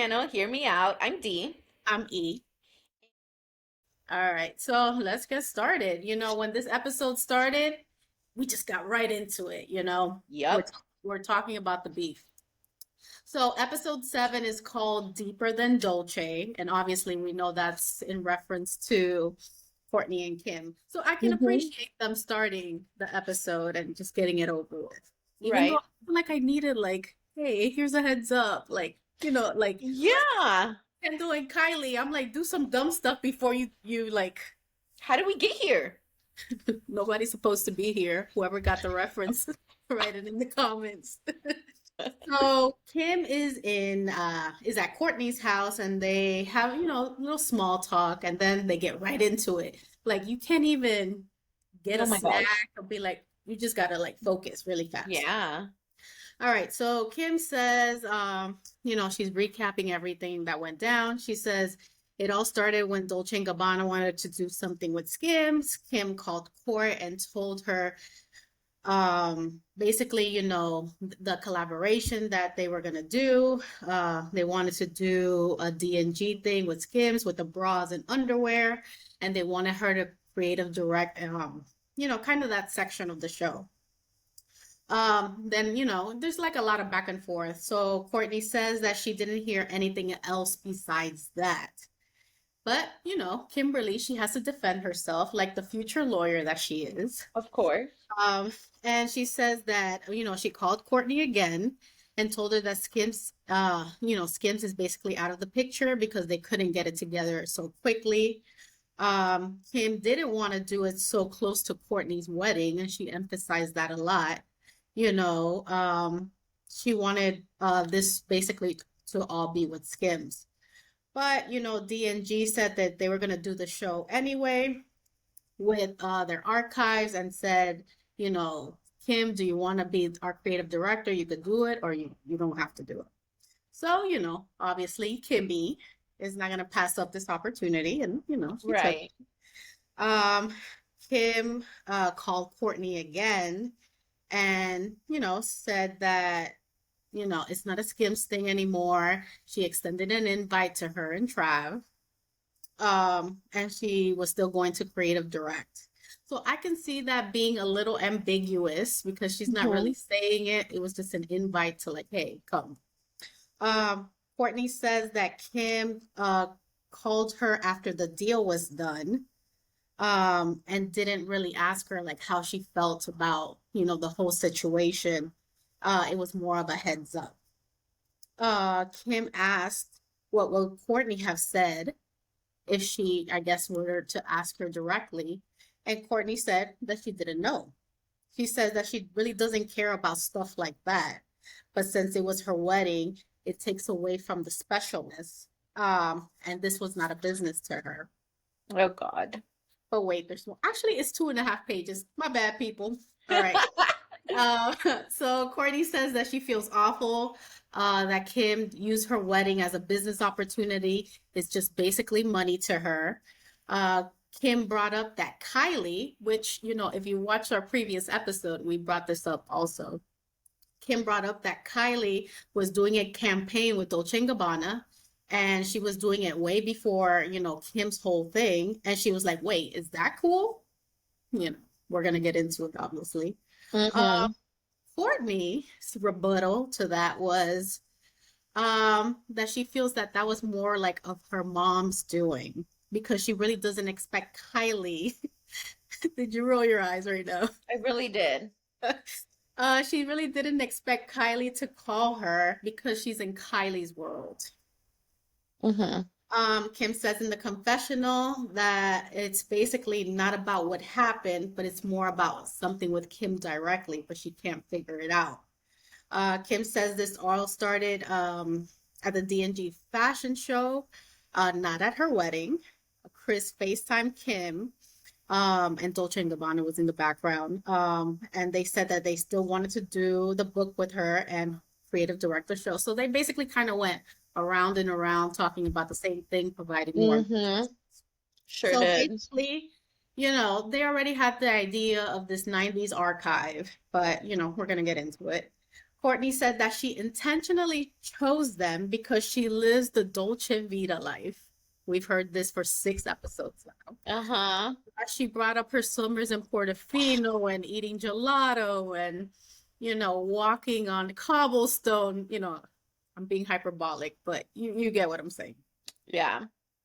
channel, Hear Me Out. I'm Dee. I'm E. All right, so let's get started. When this episode started, we just got right into it. We're Yup. we're talking about the beef. So episode 7 is called Deeper Than Dolce, and obviously we know that's in reference to Kourtney and Kim. So I can Hmm. appreciate them starting the episode and just getting it over with. Even though Right. I feel like I needed hey, here's a heads up, Yeah. Kendall and Kylie, I'm like, do some dumb stuff before you How did we get here? nobody's supposed to be here. Whoever got the reference, write it in the comments. So Kim is at Courtney's house and they have, a little small talk and then they get right into it. Like you can't even get Oh a my snack gosh. or be like, you just gotta focus really fast. Yeah. All right, so Kim says, she's recapping everything that went down. She says it all started when Dolce and Gabbana wanted to do something with Skims. Kim called Court and told her, basically, the collaboration that they were gonna do. They wanted to do a D&G thing with Skims with the bras and underwear, and they wanted her to creative direct, kind of that section of the show. Then there's like a lot of back and forth. So Courtney says that she didn't hear anything else besides that. But Kimberly, she has to defend herself like the future lawyer that she is. Of course. um and she says that she called Courtney again and told her that Skims is basically out of the picture because they couldn't get it together so quickly. Kim didn't want to do it so close to Courtney's wedding, and she emphasized that a lot. You know, she wanted this basically to all be with Skims. But, DNG said that they were going to do the show anyway with their archives and said, you know, Kim, do you want to be our creative director? You could do it or you don't have to do it. So, obviously Kimmy is not going to pass up this opportunity and, she took Right. um Kim called Courtney again and, said that, it's not a Skims thing anymore. She extended an invite to her and Trav. And she was still going to creative direct. So I can see that being a little ambiguous because she's not Hmm. really saying it. It was just an invite to hey, come. Courtney says that Kim called her after the deal was done, and didn't really ask her how she felt about, the whole situation. It was more of a heads up. Kim asked what would Courtney have said if she, I guess, were to ask her directly. And Courtney said that she didn't know. She says that she really doesn't care about stuff like that. But since it was her wedding, it takes away from the specialness. And this was not a business to her. Oh God. But wait, there's more. Actually, it's 2.5 pages. My bad, people. All right. So Courtney says that she feels awful, that Kim used her wedding as a business opportunity. It's just basically money to her. Uh, Kim brought up that Kylie, which, if you watch our previous episode, we brought this up also. Kim brought up that Kylie was doing a campaign with Dolce& and Gabbana, and she was doing it way before, Kim's whole thing. And she was like, wait, is that cool? We're going to get into it, obviously. Uh, Hmm. Courtney's rebuttal to that was that she feels that that was more like of her mom's doing because she really doesn't expect Kylie. Did you roll your eyes right now? I really did. She really didn't expect Kylie to call her because she's in Kylie's world. Hmm. Kim says in the confessional that it's basically not about what happened, but it's more about something with Kim directly, but she can't figure it out. Kim says this all started at the D&G fashion show, not at her wedding. Chris FaceTimed Kim, and Dolce and Gabbana was in the background. And they said that they still wanted to do the book with her and creative director show. So they basically kind of went around and around talking about the same thing, providing more. Hmm. Sure So did. basically, they already had the idea of this 90s archive, but we're gonna get into it. Kourtney said that she intentionally chose them because she lives the Dolce Vita life. We've heard this for 6 episodes now. Uh-huh. She brought up her summers in Portofino and eating gelato and, walking on cobblestone. I'm being hyperbolic, but you get what I'm saying. Yeah.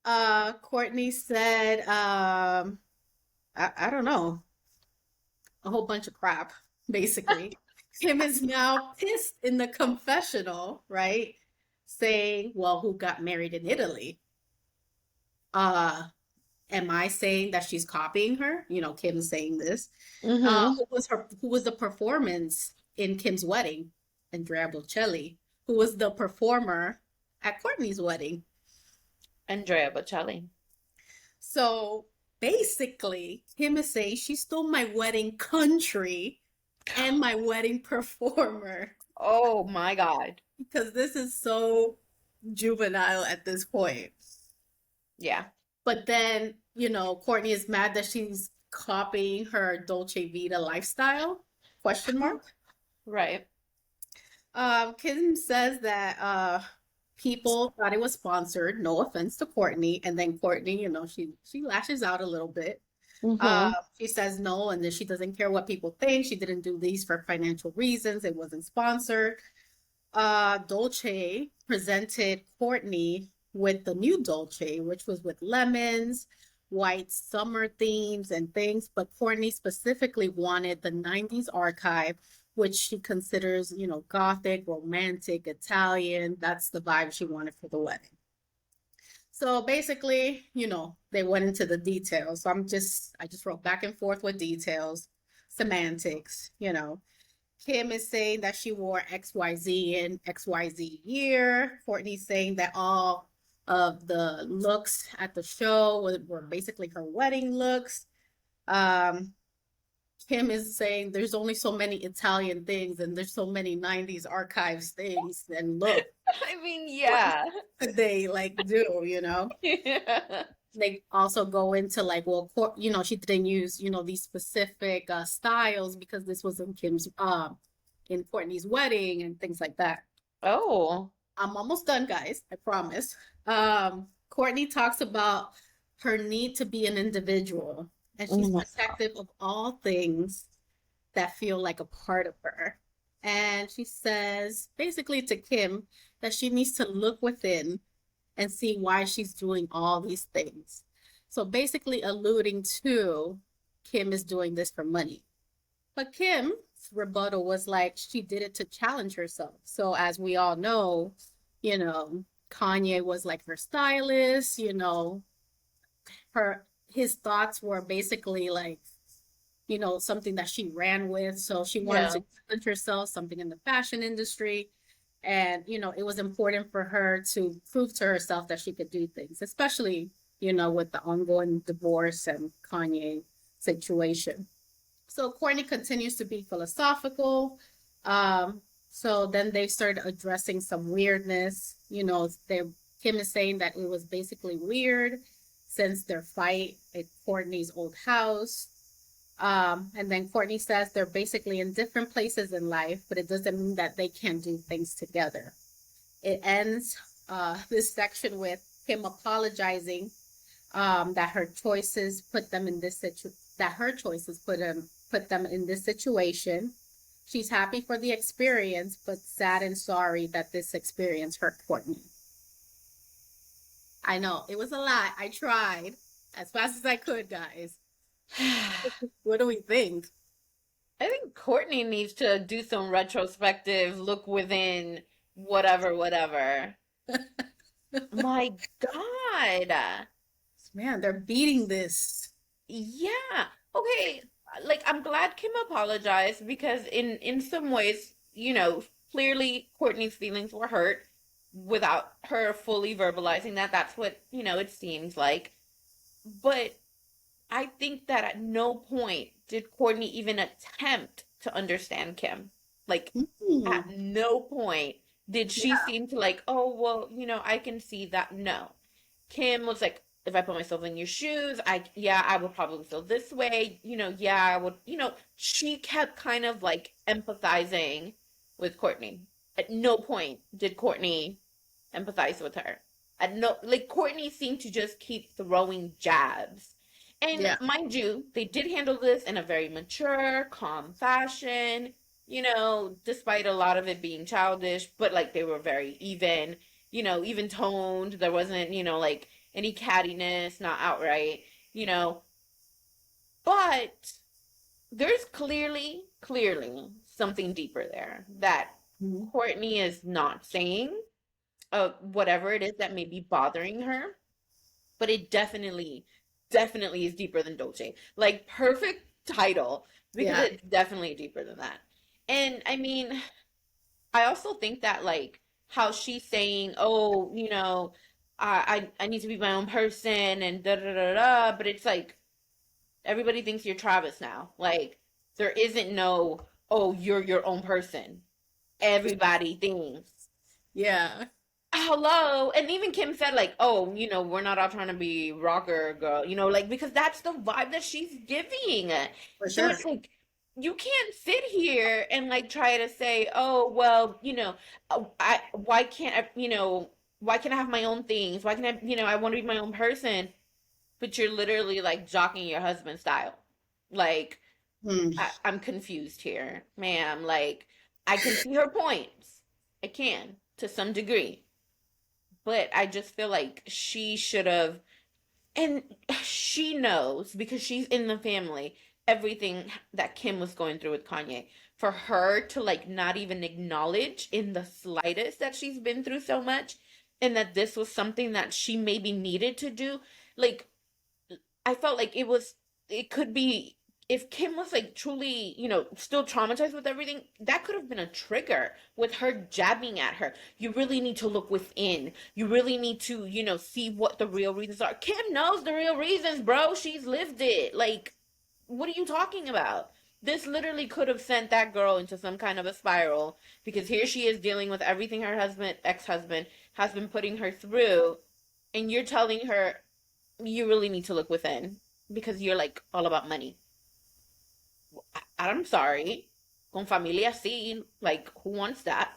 Kourtney said, I don't know, a whole bunch of crap, basically. Kim is now pissed in the confessional, right? Saying, well, who got married in Italy? Uh, am I saying that she's copying her? Kim saying this. Mm-hmm. Who was the performance in Kim's wedding? Andrea Bocelli. Who was the performer at Kourtney's wedding? Andrea Bocelli. So basically, Kim is saying she stole my wedding country and my wedding performer Oh my God. because this is so juvenile at this point. Yeah. But then, Kourtney is mad that she's copying her Dolce Vita lifestyle? Question mark. Right. Kim says that people thought it was sponsored. No offense to Kourtney, and then Kourtney, she lashes out a little bit. Mm-hmm. She says no, and then she doesn't care what people think. She didn't do these for financial reasons. It wasn't sponsored. Dolce presented Kourtney with the new Dolce, which was with lemons, white summer themes and things, but Kourtney specifically wanted the 90s archive, which she considers, gothic, romantic, Italian. That's the vibe she wanted for the wedding. So basically, they went into the details. So I just wrote back and forth with details, semantics. Kim is saying that she wore XYZ in XYZ year. Kourtney's saying that all of the looks at the show were basically her wedding looks. Kim is saying there's only so many Italian things and there's so many 90s archives things. And look, I mean, yeah. they do, Yeah. They also go into well, she didn't use, these specific styles because this was in in Kourtney's wedding and things like that. Oh. I'm almost done, guys. I promise. Kourtney talks about her need to be an individual, and she's protective of all things that feel like a part of her. And she says basically to Kim that she needs to look within and see why she's doing all these things. So basically alluding to Kim is doing this for money. But Kim's rebuttal was she did it to challenge herself. So as we all know, Kanye was her stylist, his thoughts were basically something that she ran with. So she wanted to challenge herself, something in the fashion industry. And, it was important for her to prove to herself that she could do things, especially, with the ongoing divorce and Kanye situation. So Kourtney continues to be philosophical. So then they started addressing some weirdness. Kim is saying that it was basically weird since their fight at Kourtney's old house. And then Kourtney says they're basically in different places in life, but it doesn't mean that they can't do things together. It ends this section with Kim apologizing that her choices put them in this situation. She's happy for the experience, but sad and sorry that this experience hurt Kourtney. I know, it was a lot. I tried as fast as I could, guys. What do we think? I think Kourtney needs to do some retrospective look within whatever. My God. Man, they're beating this. Yeah. Okay. I'm glad Kim apologized because in some ways, clearly Kourtney's feelings were hurt without her fully verbalizing that. That's what, it seems like. But I think that at no point did Kourtney even attempt to understand Kim. At no point did she seem to oh, well, I can see that. No. Kim was like, if I put myself in your shoes, I would probably feel this way. I would, she kept kind of empathizing with Kourtney. At no point did Kourtney empathize with her. At no, like Kourtney seemed to just keep throwing jabs. And Yeah. mind you, they did handle this in a very mature, calm fashion, despite a lot of it being childish, but like they were very even, even toned. There wasn't, like any cattiness, not outright, you know. But there's clearly something deeper there that Mhm. Kourtney is not saying, whatever it is that may be bothering her, but it definitely is deeper than Dolce. Like, perfect title, because Yeah. it's definitely deeper than that. And I mean, I also think that like how she's saying, oh, I need to be my own person and da da da da, but it's like everybody thinks you're Travis now. Like there isn't no, oh, you're your own person. Everybody thinks Yeah. hello. And even Kim said like, oh, we're not all trying to be rocker girl, like because that's the vibe that she's giving. For So sure. it's like you can't sit here and like try to say, oh, well, I why can't I, why can't I have my own things? Why can't I, I want to be my own person, but you're literally like jocking your husband style. Like Hmm. I'm confused here, ma'am. Like I can see her points. I can to some degree, but I just feel like she should have, and she knows because she's in the family, everything that Kim was going through with Kanye. For her to like not even acknowledge in the slightest that she's been through so much and that this was something that she maybe needed to do, like I felt like it could be, if Kim was like truly, still traumatized with everything, that could have been a trigger with her jabbing at her. You really need to look within. You really need to, see what the real reasons are. Kim knows the real reasons, bro. She's lived it. Like, what are you talking about? This literally could have sent that girl into some kind of a spiral because here she is dealing with everything her husband, ex-husband, has been putting her through, and you're telling her you really need to look within because you're like all about money. I'm sorry. Con familia sí. Like, who wants that?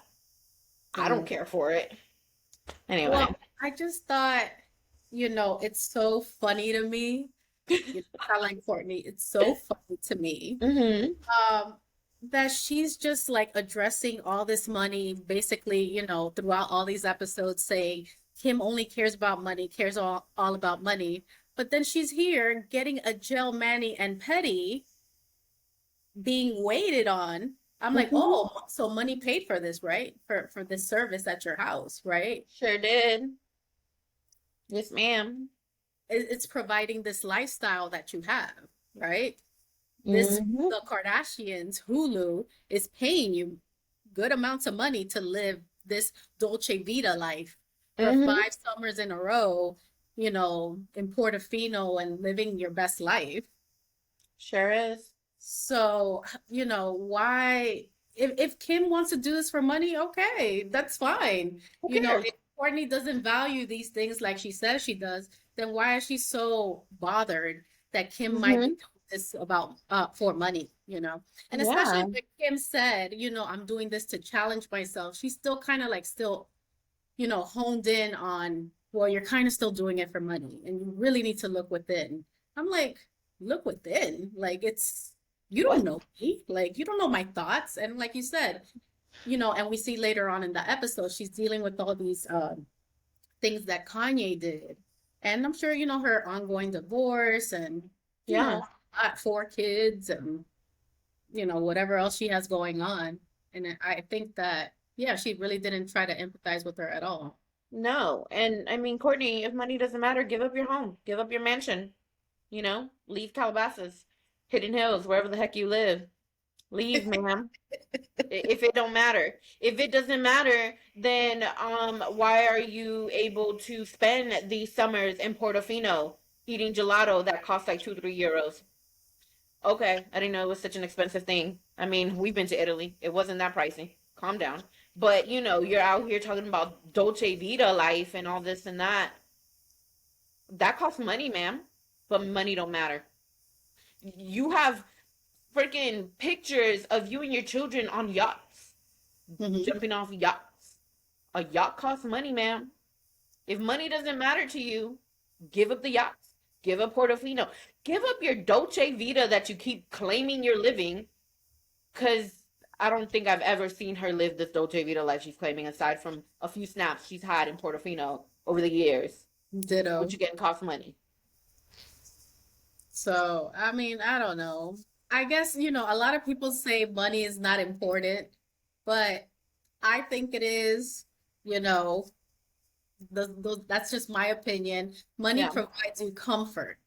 I don't Mm. care for it. Well, Anyway. I just thought, it's so funny to me. I like Courtney. It's so funny to me. Mm-hmm. Um, that she's just like addressing all this money, basically, throughout all these episodes saying Kim only cares about money, cares all about money. But then she's here getting a gel mani and petty being waited on. I'm like, Mm-hmm. oh, so money paid for this, right? For this service at your house, right? Sure did. Yes, ma'am. It's providing this lifestyle that you have, right? This Mm-hmm. the Kardashians, Hulu is paying you good amounts of money to live this Dolce Vita life for Mm-hmm. 5 summers in a row, in Portofino and living your best life. Sure is. So, why if Kim wants to do this for money, okay, that's fine. Who cares? If Courtney doesn't value these things like she says she does, then why is she so bothered that Kim might be Mm-hmm. doing this about for money? And especially Yeah. when Kim said, I'm doing this to challenge myself, she's still kind of like still, honed in on, well, you're kind of still doing it for money and you really need to look within. I'm like, look within. Like you don't What? know me. Like you don't know my thoughts. And like you said, and we see later on in the episode, she's dealing with all these things that Kanye did. And I'm sure, her ongoing divorce and, you Yeah. know, 4 kids and, whatever else she has going on. And I think that, yeah, she really didn't try to empathize with her at all. No. And I mean, Courtney, if money doesn't matter, give up your home, give up your mansion, leave Calabasas, Hidden Hills, wherever the heck you live. Leave, ma'am. If it don't matter. If it doesn't matter, then why are you able to spend these summers in Portofino eating gelato that costs like 2, 3 euros? Okay, I didn't know it was such an expensive thing. I mean, we've been to Italy. It wasn't that pricey. Calm down. But you're out here talking about Dolce Vita life and all this and that. That costs money, ma'am. But money don't matter. You have freaking pictures of you and your children on yachts. Hmm. jumping off yachts. A yacht costs money, ma'am. If money doesn't matter to you, give up the yachts. Give up Portofino. Give up your Dolce Vita that you keep claiming you're living, because I don't think I've ever seen her live this Dolce Vita life she's claiming, aside from a few snaps she's had in Portofino over the years, which Ditto. again cost money. So, I mean, I don't know. I guess, a lot of people say money is not important, but I think it is, you know, that's just my opinion. Money Yeah. provides you comfort.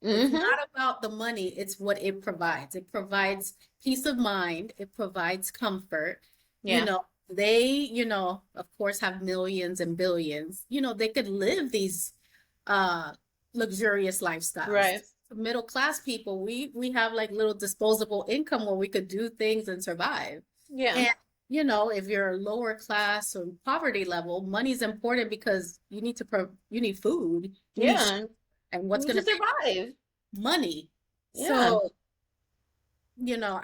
It's Mm-hmm. not about the money, it's what it provides. It provides peace of mind, it provides comfort. You Yeah. know, they, of course, have millions and billions. They could live these uh luxurious lifestyles. Right. Middle class people, we have like little disposable income where we could do things and survive. Yeah. And if you're lower class or poverty level, money's important because you need food, you need Yeah. and You what's need going to to pay survive. money. Yeah. So,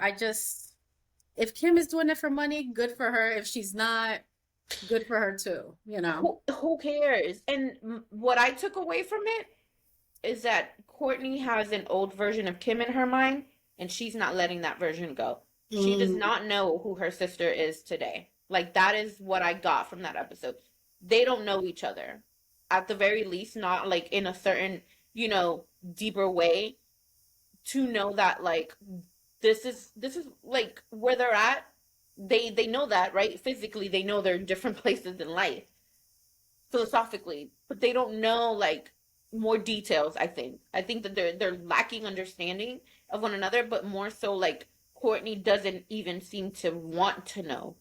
I just, if Kim is doing it for money, good for her. If she's not, good for her too. Who cares? And what I took away from it is that Kourtney has an old version of Kim in her mind, and she's not letting that version go. She does Mm, not know who her sister is today. Like, that is what I got from that episode. They don't know each other. At the very least, not like in a certain, you know, deeper way, to know that like this is like where they're at. They know that, right? Physically, they know they're in different places in life, philosophically, but they don't know like more details. I think that they're lacking understanding of one another, but more so like Kourtney doesn't even seem to want to know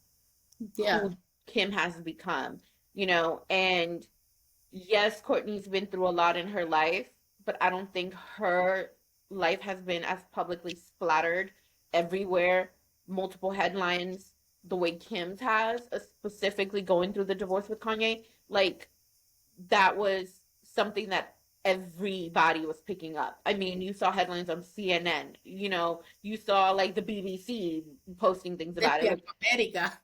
yeah. who Kim has become, and yes, Kourtney's been through a lot in her life, but I don't think her life has been as publicly splattered everywhere, multiple headlines, the way Kim's has, specifically going through the divorce with Kanye. Like, that was something that everybody was picking up. I mean, you saw headlines on CNN, you saw like the BBC posting things about it. Especially Like, America.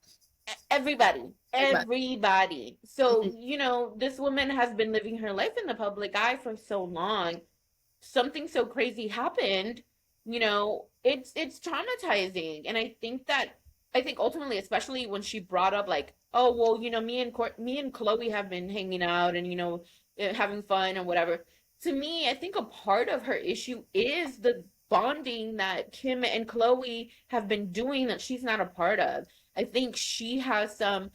everybody, Everybody. everybody. So, Mhm. this woman has been living her life in the public eye for so long. Something so crazy happened, it's traumatizing. And I think ultimately, especially when she brought up like, oh, well, me and Chloe have been hanging out and, having fun and whatever. To me, I think a part of her issue is the bonding that Kim and Chloe have been doing that she's not a part of. I think she has some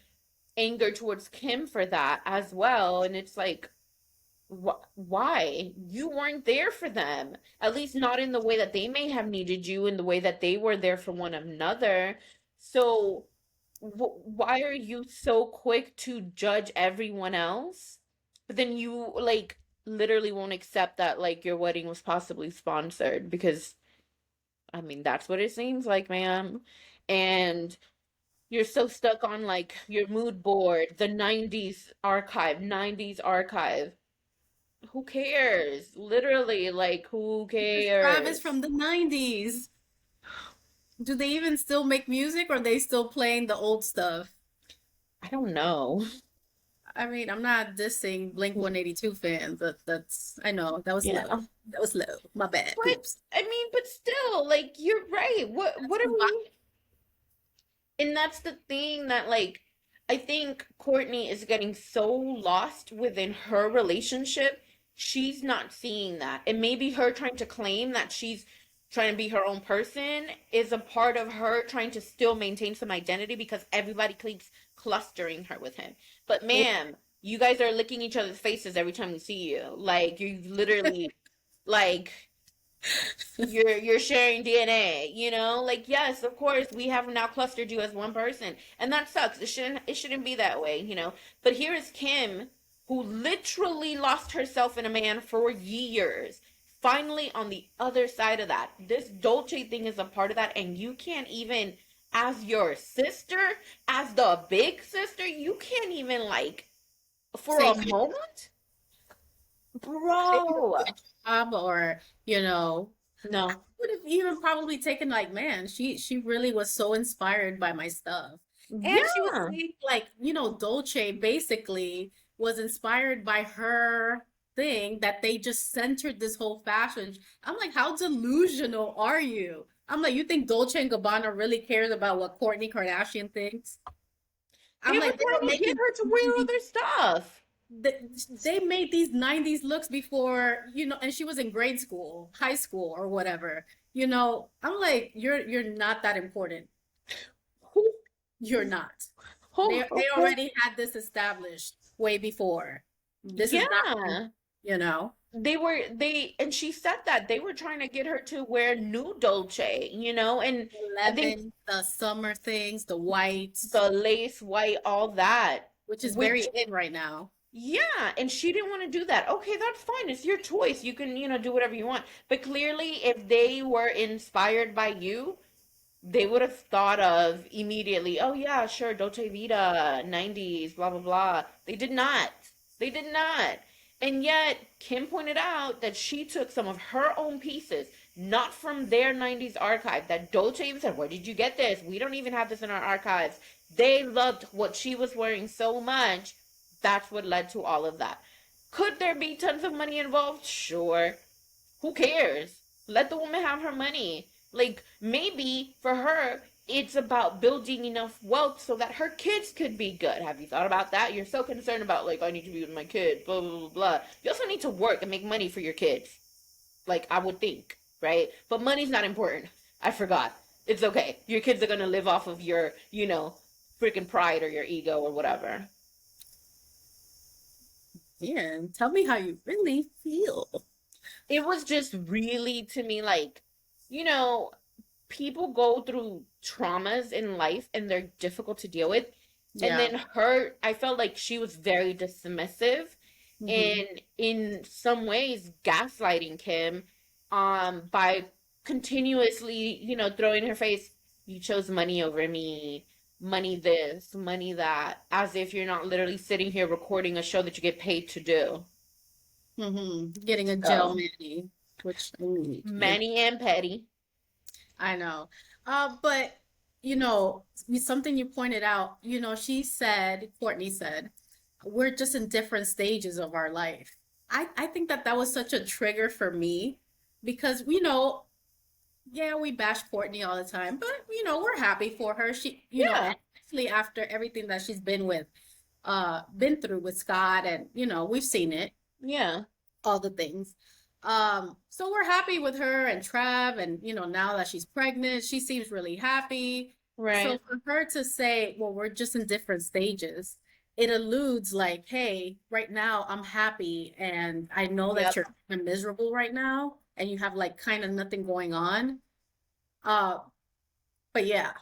anger towards Kim for that as well. And it's like, why? You weren't there for them. At least not in the way that they may have needed you, in the way that they were there for one another. So, why are you so quick to judge everyone else? But then you, like, literally won't accept that, like, your wedding was possibly sponsored because, I mean, that's what it seems like, ma'am. And you're so stuck on like your mood board, the 90s archive. Who cares? Literally, like, who Because Travis cares? from the 90s. Do they even still make music or are they still playing the old stuff? I don't know. I mean, I'm not dissing Blink 182 fans. I know that was low. Yeah. That was low. My bad. But Oops. I mean, but still, like, you're right. What Let's are move on. we? And that's the thing that, like, I think Kourtney is getting so lost within her relationship. She's not seeing that. And maybe her trying to claim that she's trying to be her own person is a part of her trying to still maintain some identity because everybody keeps clustering her with him. But ma'am, you guys are licking each other's faces every time we see you. Like, you literally, like, you're sharing DNA, Like, yes, of course, we have now clustered you as one person, and that sucks. It shouldn't be that way, But here is Kim, who literally lost herself in a man for years. Finally on the other side of that. This Dolce thing is a part of that, and you can't even, as your sister, as the big sister, you can't even like for Say a hi moment? to Bro. a job or, I No. would have even probably taken like, man, she really was so inspired by my stuff. And she was Yeah. saying, like, Dolce basically was inspired by her thing that they just centered this whole fashion. I'm like, how delusional are you? I'm like, you think Dolce and Gabbana really cares about what Kourtney Kardashian thinks? They I'm were like, they were trying to get making her to wear 90s, other stuff. they made these 90s looks before, and she was in grade school, high school, or whatever. I'm like, you're not that important. Who? You're not. They Oh, they okay. already had this established way before. This is not, Yeah. you know, And she said that they were trying to get her to wear new Dolce, and I think 11, the summer things, the whites, the lace white, all that, which is very which, in right now. yeah, and she didn't want to do that. Okay, that's fine. It's your choice. You can, do whatever you want. But clearly, if they were inspired by you, they would have thought of immediately, oh yeah, sure, Dolce Vita, 90s, blah blah blah. They did not. They did not. And yet, Kim pointed out that she took some of her own pieces, not from their 90s archive, that Dolce even said, where did you get this? We don't even have this in our archives. They loved what she was wearing so much. That's what led to all of that. Could there be tons of money involved? Sure. Who cares? Let the woman have her money. Like, maybe for her, it's about building enough wealth so that her kids could be good. Have you thought about that? You're so concerned about, like, I need to be with my kids, blah, blah, blah, blah. You also need to work and make money for your kids. Like, I would think, right? But money's not important. I forgot. It's okay. Your kids are going to live off of your, freaking pride or your ego or whatever. Yeah, tell me how you really feel. It was just really, to me, like, you know, people go through traumas in life and they're difficult to deal with. And Yeah. then I felt like she was very dismissive Hmm. and in some ways gaslighting Kim by continuously, throwing in her face, you chose money over me, money this, money that, as if you're not literally sitting here recording a show that you get paid to do. Getting a gel So, mani, which I mean, Manny and Petty. I know. But something you pointed out, Courtney said, we're just in different stages of our life. I think that was such a trigger for me because, yeah, we bash Courtney all the time, but we're happy for her. She, Yeah. especially after everything that she's been through with Scott, and we've seen it, Yeah. all the things. So we're happy with her and Trav, and now that she's pregnant, she seems really happy. So Right. for her to say, well, we're just in different stages, it alludes like, hey, right now I'm happy and I know that Yep. you're kind of miserable right now and you have like kind of nothing going on. Uh, but yeah,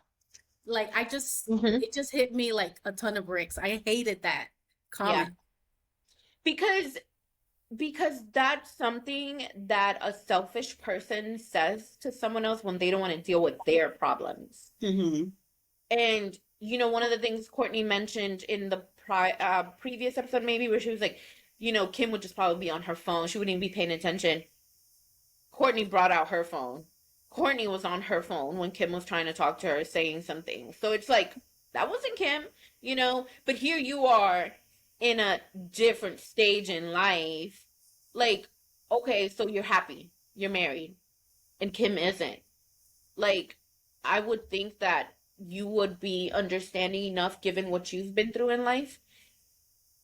like Hmm. it just hit me like a ton of bricks. I hated that Yeah. comment. Because that's something that a selfish person says to someone else when they don't want to deal with their problems. Hmm. And one of the things Courtney mentioned in the previous episode, maybe, where she was like, Kim would just probably be on her phone. She wouldn't even be paying attention. Courtney brought out her phone. Courtney was on her phone when Kim was trying to talk to her, saying something. So it's like, that wasn't Kim, but here you are in a different stage in life. Like, okay, so you're happy, you're married, and Kim isn't. Like, I would think that you would be understanding enough given what you've been through in life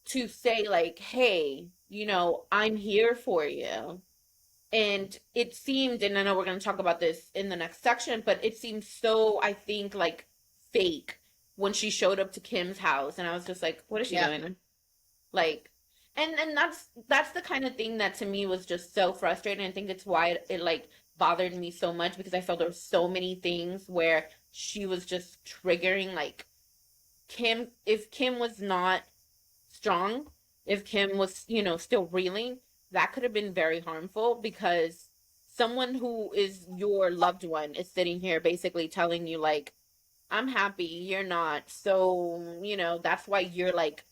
to say, like, hey, I'm here for you. And it seemed, and I know we're going to talk about this in the next section, but it seemed so, I think, like fake when she showed up to Kim's house. And I was just like, what is she Yeah. doing? Like, and that's the kind of thing that to me was just so frustrating. I think it's why it like bothered me so much because I felt there were so many things where she was just triggering like if Kim was not strong, if Kim was, still reeling, that could have been very harmful because someone who is your loved one is sitting here basically telling you, like, I'm happy, you're not. So, that's why you're like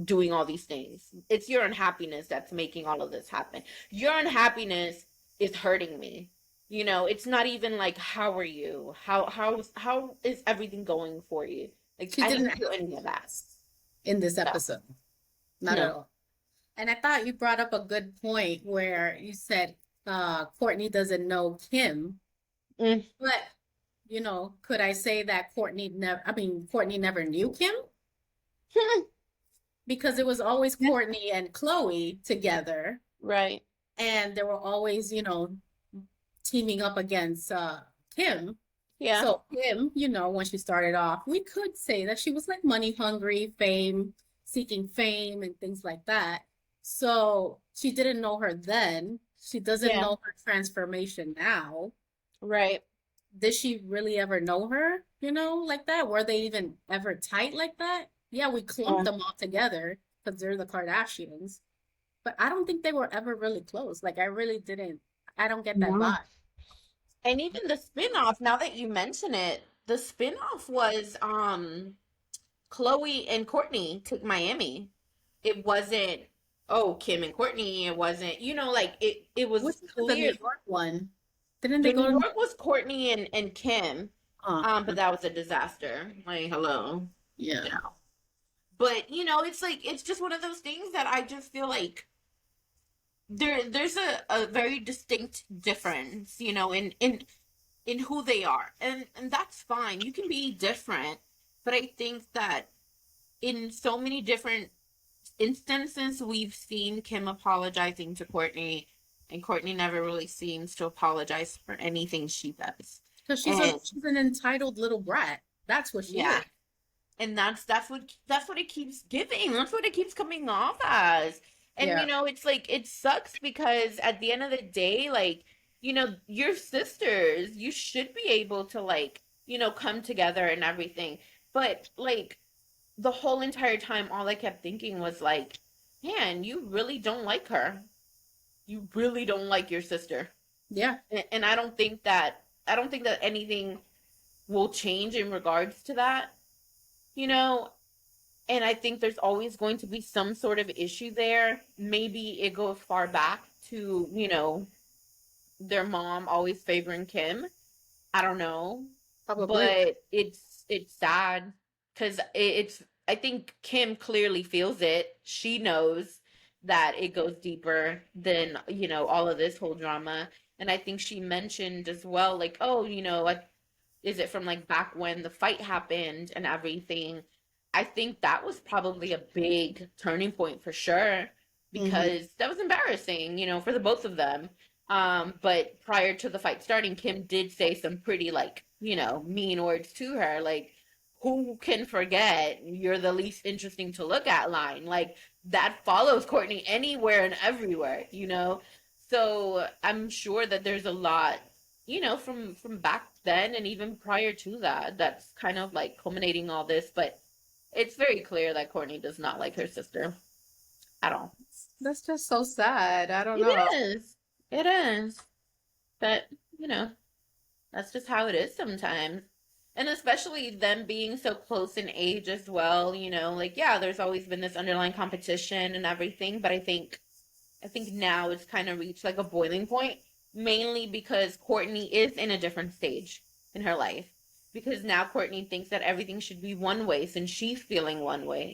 doing all these things. It's your unhappiness that's making all of this happen. Your unhappiness is hurting me. It's not even like how are you? How is everything going for you? Like She I didn't didn't feel any of that. ask in this No, episode. Not at no. all. And I thought you brought up a good point where you said Kourtney doesn't know Kim, Mm. but could I say that Kourtney never knew Kim? Because it was always Yeah. Kourtney and Chloe together, Right. and they were always, teaming up against Kim. Yeah. So Kim, when she started off, we could say that she was like money hungry, seeking fame and things like that. So she didn't know her then. She doesn't Yeah. know her transformation now. Right. Did she really ever know her, like that? Were they even ever tight like that? Yeah, we clumped Yeah. them all together because they're the Kardashians. But I don't think they were ever really close. Like, I really didn't, I don't get that No. vibe. And even the spin-off, now that you mention it, the spin-off was Chloe and Kourtney took Miami. It wasn't, oh, Kim and Kourtney. It wasn't, like it was Which was the New clear. York one? Didn't they The go New to? York was Kourtney and Kim. Oh, But that was a disaster. Like, hello. yeah. Yeah. But it's like it's just one of those things that I just feel like there's a very distinct difference, in who they are. And that's fine. You can be different. But I think that in so many different instances we've seen Kim apologizing to Kourtney, and Kourtney never really seems to apologize for anything she does. Because And she's an entitled little brat. That's what she yeah, is. and that's what it keeps giving. That's what it keeps coming off as. And Yeah. it's like it sucks because at the end of the day, like, your sisters, you should be able to, like, come together and everything. But like the whole entire time all I kept thinking was like, man, you really don't like her. You really don't like your sister. Yeah. And I don't think that anything will change in regards to that, you know, and I think there's always going to be some sort of issue there. Maybe it goes far back to, their mom always favoring Kim. I don't know, Probably. but it's sad because it's I think Kim clearly feels it. She knows that it goes deeper than, all of this whole drama. And I think she mentioned as well, like, oh, is it from like back when the fight happened and everything? I think that was probably a big turning point for sure Hmm. because that was embarrassing, for the both of them. But prior to the fight starting, Kim did say some pretty, like, mean words to her, like, who can forget you're the least interesting to look at line? Like, that follows Kourtney anywhere and everywhere. So I'm sure that there's a lot, from back then and even prior to that, that's kind of like culminating all this. But it's very clear that Kourtney does not like her sister at all. That's just so sad. I don't It know. is. It is. But, you know, that's just how it is sometimes. And especially them being so close in age as well, like, yeah, there's always been this underlying competition and everything, but I think now it's kind of reached like a boiling point, mainly because Kourtney is in a different stage in her life. Because now Kourtney thinks that everything should be one way since she's feeling one way.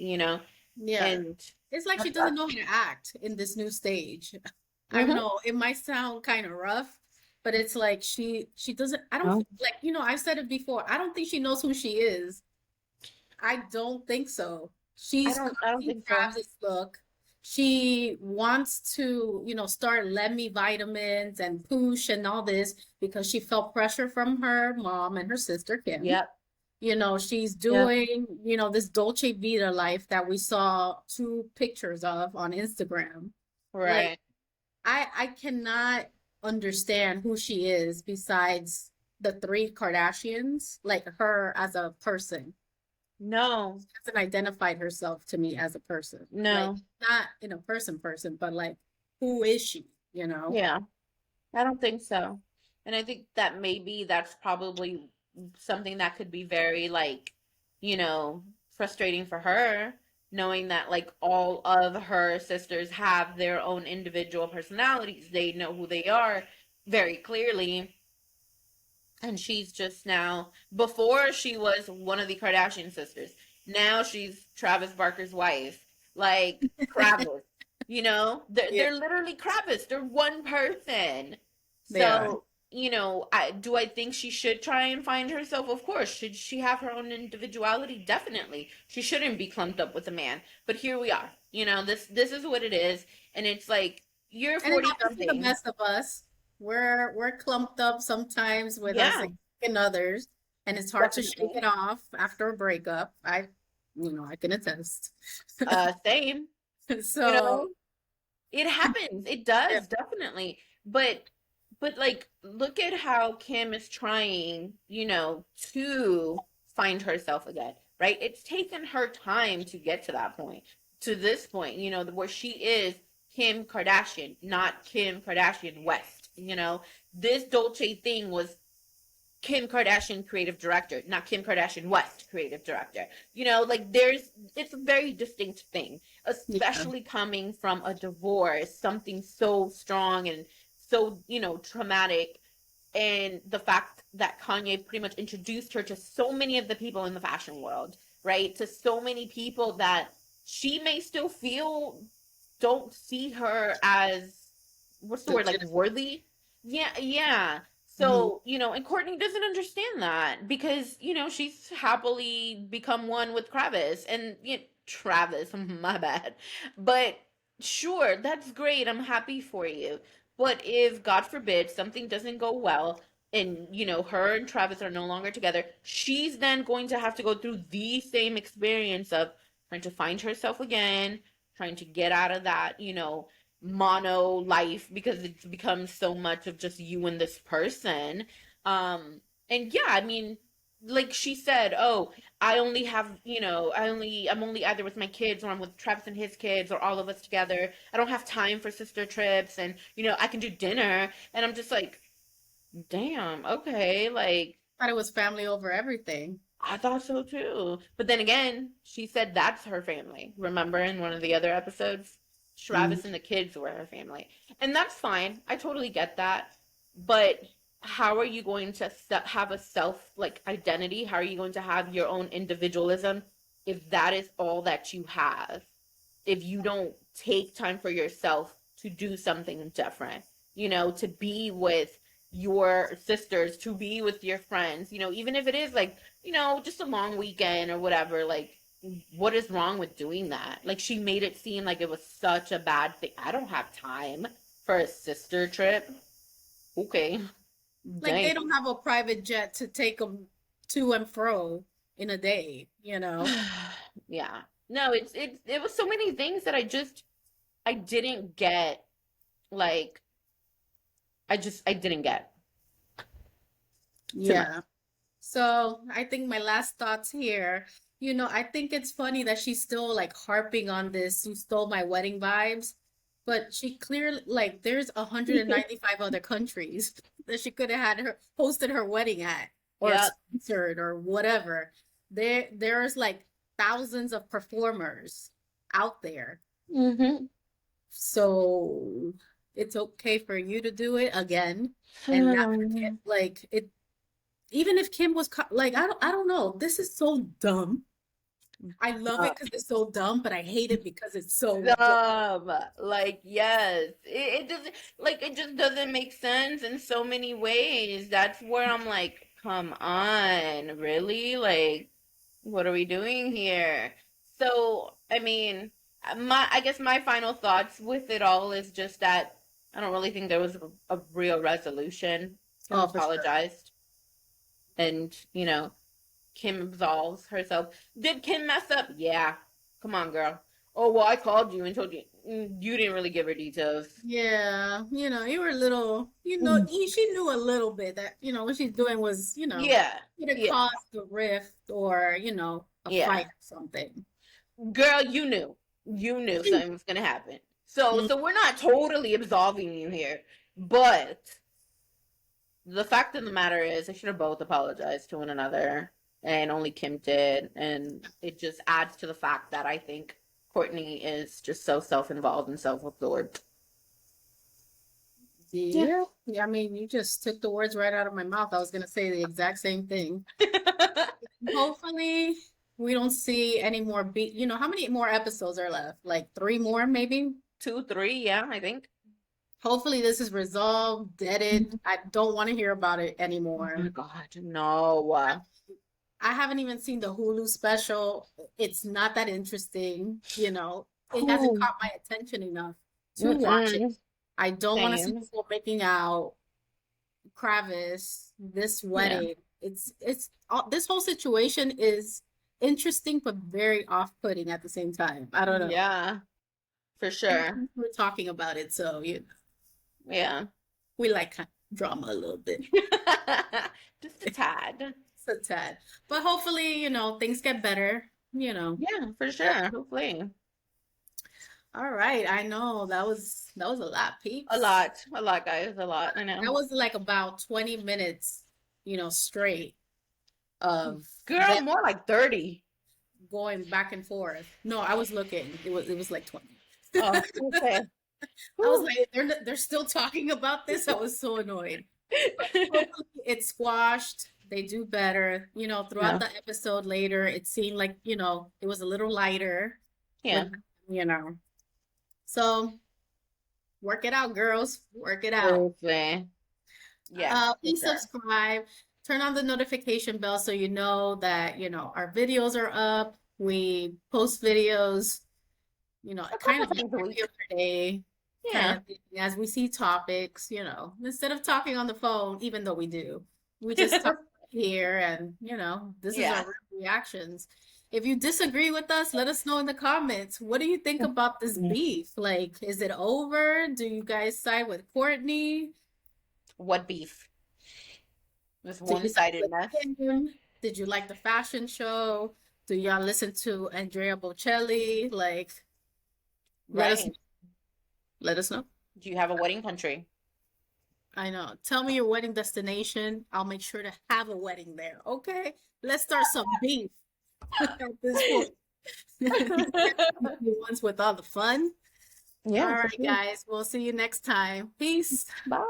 Yeah. And It's like she that's doesn't know how to act in this new stage. I don't mm-hmm. know. It might sound kind of rough, but it's like she doesn't I don't Oh. like, I've said it before. I don't think she knows who she is. I don't think so. I She's don't copying think so. Travis' look. She wants to, start Let Me vitamins and push and all this because she felt pressure from her mom and her sister Kim. Yep. She's Yep. doing, this Dolce Vita life that we saw two pictures of on Instagram. Like, Right. I cannot understand who she is besides the three Kardashians, like her as a person. No. Hasn't identified herself to me as a person. Like, No. not in a person, but like, who is she? Yeah. I don't think so. And I think that maybe that's probably something that could be very, like, frustrating for her, knowing that like all of her sisters have their own individual personalities. They know who they are very clearly. And she's just now, before she was one of the Kardashian sisters. Now she's Travis Barker's wife. Like Kravis. You know? Yeah, They're literally Kravis. They're one person. they are. So, I think she should try and find herself? Of course. Should she have her own individuality? Definitely. She shouldn't be clumped up with a man. But here we are. This is what it is. And it's like, you're And it 40 happens to the something. best of us. We're clumped up sometimes with our Yeah, significant others, and it's hard to shake definitely. it off after a breakup. I can attest. Same. You So, know, it happens. It yeah, does, definitely. But like look at how Kim is trying, to find herself again, right? It's taken her time to get to that point, to this point, where she is Kim Kardashian, not Kim Kardashian West. This Dolce thing was Kim Kardashian creative director, not Kim Kardashian West creative director. Like it's a very distinct thing, yeah, especially coming from a divorce, something so strong and so, traumatic. And the fact that Kanye pretty much introduced her to so many of the people in the fashion world, right? To so many people that she may still feel don't see her as, what's the word, like legitimate. worthy. Yeah, yeah. Mhm. So, and Kourtney doesn't understand that because, she's happily become one with Travis and, Travis, my bad. But sure, that's great. I'm happy for you. But if, God forbid, something doesn't go well and, her and Travis are no longer together, she's then going to have to go through the same experience of trying to find herself again, trying to get out of that, mono life because it's become so much of just you and this person. And yeah, I mean, like she said, oh, I only have, I'm only either with my kids or I'm with Travis and his kids or all of us together. I don't have time for sister trips and, I can do dinner. And I'm just like, damn, okay, like Thought it was family over everything. I thought so too. But then again, she said that's her family. Remember in one of the other episodes? Mhm. Travis and the kids were her family. And that's fine. I totally get that. But how are you going to have a self like identity? How are you going to have your own individualism if that is all that you have? If you don't take time for yourself to do something different, to be with your sisters, to be with your friends, even if it is like, just a long weekend or whatever, like, what is wrong with doing that? Like, she made it seem like it was such a bad thing. I don't have time for a sister trip. Okay, Like dang. they don't have a private jet to take them to and fro in a day, you know? Yeah. No, it was so many things that I didn't get. Like, I didn't get too much. Yeah. So I think my last thoughts here, I think it's funny that she's still like harping on this, you stole my wedding vibes, but she clearly like there's 195 other countries that she could have had her hosted her wedding at or Yep. sponsored or whatever. There's like thousands of performers out there. Mm-hmm. So it's okay for you to do it again and not like it even if Kim was like I don't know. This is so dumb. I love it because it's so dumb, but I hate it because it's so dumb. Dumb. Like, yes. It doesn't, like, it just doesn't make sense in so many ways. That's where I'm like, come on, really? Like, what are we doing here? So, I mean, I guess my final thoughts with it all is just that I don't really think there was a real resolution. Kim Oh, for sure. apologized and, Kim absolves herself. Did Kim mess up? Yeah. Come on, girl. Oh, well, I called you and told you. You didn't really give her details. Yeah, you were a little, she knew a little bit that, what she's doing was, Yeah. could have Yeah. caused a rift or, a Yeah. fight or something. Girl, you knew. You knew something was gonna happen. So Mm, so we're not totally absolving you here. But the fact of the matter is they should have both apologized to one another. And only Kim did. And it just adds to the fact that I think Kourtney is just so self involved and self absorbed. Yeah. Yeah. Yeah, I mean, you just took the words right out of my mouth. I was gonna say the exact same thing. Hopefully, we don't see any more how many more episodes are left? Like three more, maybe? 2, 3, yeah, I think. Hopefully, this is resolved, deaded. I don't want to hear about it Oh my anymore. God, no. I haven't even seen the Hulu special. It's not that interesting, It hasn't Whew. caught my attention enough to watch it. Mm-mm. I don't want to see Same. people making out, Kravis, this Yeah. wedding. It's all, this whole situation is interesting but very off-putting at the same time. I don't know. Yeah, for And sure. we're talking about it, so Yeah. we like kind of drama a little bit. Just a tad. So tad. But hopefully, things get better. Yeah, for sure. Hopefully. All right, I know that was a lot, A peeps. lot. A lot, guys. A lot. I That know. was like about 20 minutes, straight of Girl, them more like 30. going back and forth. No, I was looking. It was like 20. Oh, okay. I was Whew. like, they're still talking about this. I was so annoyed. But hopefully it's squashed. They do better. Throughout Yeah. the episode later, it seemed like, it was a little lighter Yeah. with, you know. So work it out, girls. Work it out. Hopefully. Yeah, for Please sure. subscribe, turn on the notification bell so you know that, our videos are up. We post videos, A kind couple of like times a every week. other day, kind Yeah. of thing, as we see topics, instead of talking on the phone, even though we do, we just talk here and, this is Yeah. our reactions. If you disagree with us, let us know in the comments. What do you think about this beef? Like, is it over? Do you guys side with Kourtney? What beef? This Did you side with one-sidedness. Kim? Did you like the fashion show? Do y'all listen to Andrea Bocelli? Like, let us Right. let us know. Do you have a wedding country? I know. Tell me your wedding destination. I'll make sure to have a wedding there. Okay? Let's start some beef at this point. Once with all the fun. All Yeah, for right, sure. guys. We'll see you next time. Peace. Bye.